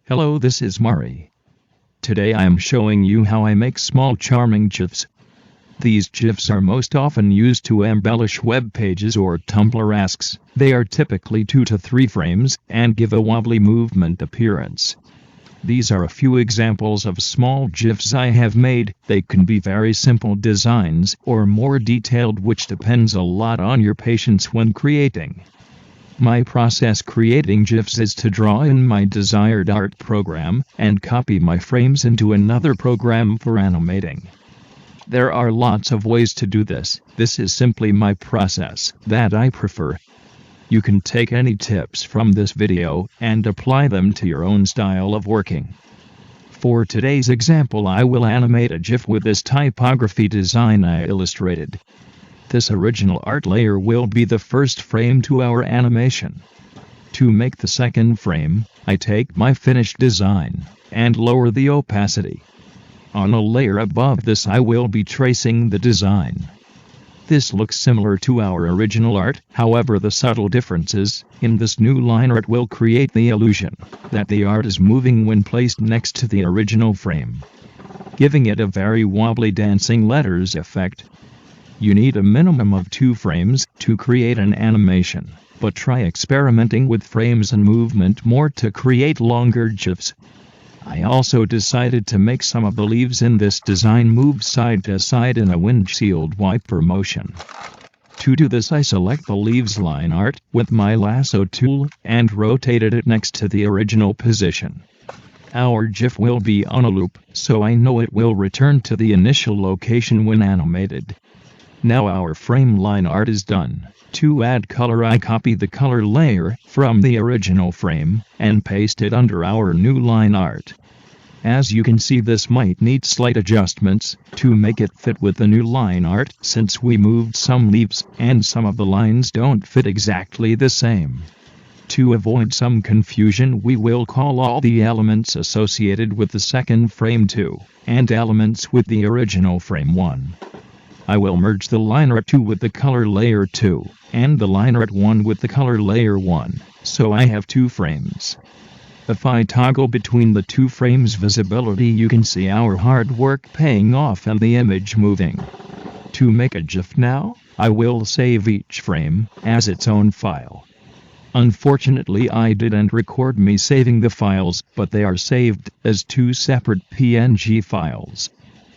Hello, this is Mari. Today I am showing you how I make small charming GIFs. These GIFs are most often used to embellish web pages or Tumblr asks. They are typically 2 to 3 frames and give a wobbly movement appearance. These are a few examples of small GIFs I have made. They can be very simple designs or more detailed, which depends a lot on your patience when creating. My process creating GIFs is to draw in my desired art program and copy my frames into another program for animating. There are lots of ways to do this. This is simply my process that I prefer. You can take any tips from this video and apply them to your own style of working. For today's example, I will animate a GIF with this typography design I illustrated. This original art layer will be the first frame to our animation. To make the second frame, I take my finished design and lower the opacity. On a layer above this, I will be tracing the design. This looks similar to our original art, however the subtle differences in this new line art will create the illusion that the art is moving when placed next to the original frame, giving it a very wobbly dancing letters effect. You need a minimum of 2 frames to create an animation, but try experimenting with frames and movement more to create longer GIFs. I also decided to make some of the leaves in this design move side to side in a windshield wiper motion. To do this, I select the leaves line art with my lasso tool and rotated it next to the original position. Our GIF will be on a loop, so I know it will return to the initial location when animated. Now our frame line art is done. To add color, I copy the color layer from the original frame and paste it under our new line art. As you can see, this might need slight adjustments to make it fit with the new line art, since we moved some leaves and some of the lines don't fit exactly the same. To avoid some confusion, we will call all the elements associated with the second frame 2 and elements with the original frame 1. I will merge the line art 2 with the color layer 2, and the line art 1 with the color layer 1, so I have 2 frames. If I toggle between the 2 frames visibility, you can see our hard work paying off and the image moving. To make a GIF now, I will save each frame as its own file. Unfortunately, I didn't record me saving the files, but they are saved as 2 separate PNG files.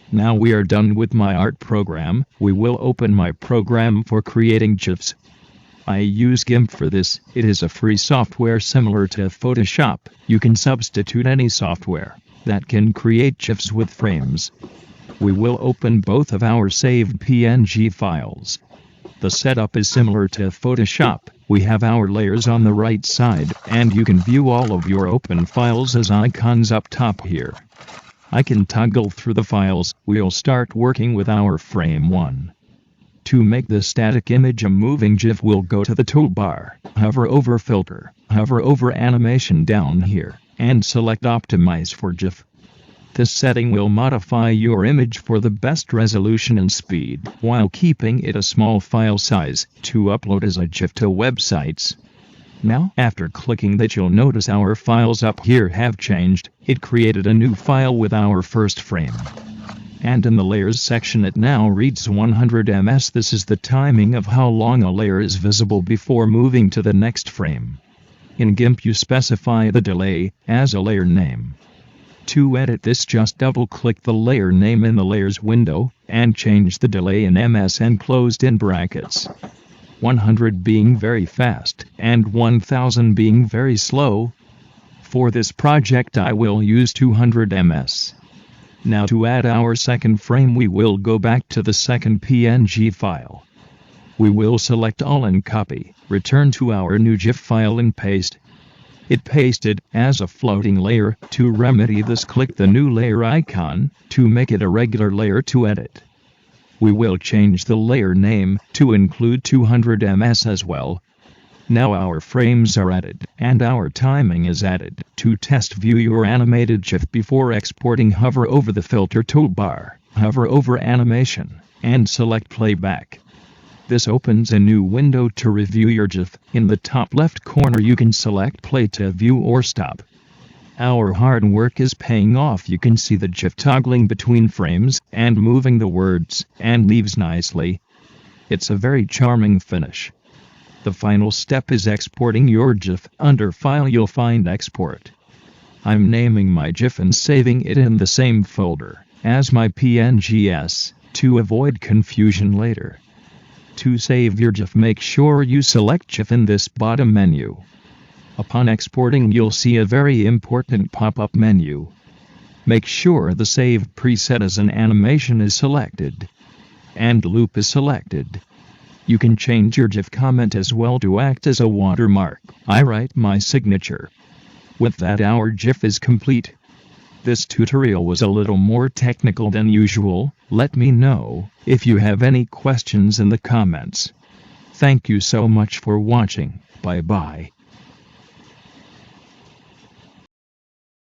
Now we are done with my art program. We will open my program for creating GIFs. I use GIMP for this. It is a free software similar to Photoshop. You can substitute any software that can create GIFs with frames. We will open both of our saved PNG files. The setup is similar to Photoshop. We have our layers on the right side, and you can view all of your open files as icons up top here. I can toggle through the files. We'll start working with our frame 1. To make the static image a moving GIF, we'll go to the toolbar, hover over Filter, hover over Animation down here, and select Optimize for GIF. This setting will modify your image for the best resolution and speed, while keeping it a small file size to upload as a GIF to websites. Now, after clicking that, you'll notice our files up here have changed. It created a new file with our first frame. And in the layers section, it now reads 100 ms. This is the timing of how long a layer is visible before moving to the next frame. In GIMP, you specify the delay as a layer name. To edit this, just double-click the layer name in the layers window and change the delay in ms and closed in brackets. 100 being very fast and 1000 being very slow. For this project, I will use 200 ms. Now to add our second frame, we will go back to the second PNG file. We will select all and copy, return to our new GIF file and paste. It pasted as a floating layer. To remedy this, click the new layer icon to make it a regular layer to edit. We will change the layer name to include 200 ms as well. Now our frames are added and our timing is added. To test view your animated GIF before exporting, hover over the filter toolbar, hover over animation, and select playback. This opens a new window to review your GIF. In the top left corner, you can select play to view or stop. Our hard work is paying off. You can see the GIF toggling between frames and moving the words and leaves nicely. It's a very charming finish. The final step is exporting your GIF. Under File you'll find Export. I'm naming my GIF and saving it in the same folder as my PNGs to avoid confusion later. To save your GIF, make sure you select GIF in this bottom menu. Upon exporting, you'll see a very important pop-up menu. Make sure the Save preset as an animation is selected and loop is selected. You can change your GIF comment as well to act as a watermark. I write my signature. With that, our GIF is complete. This tutorial was a little more technical than usual. Let me know if you have any questions in the comments. Thank you so much for watching. Bye bye.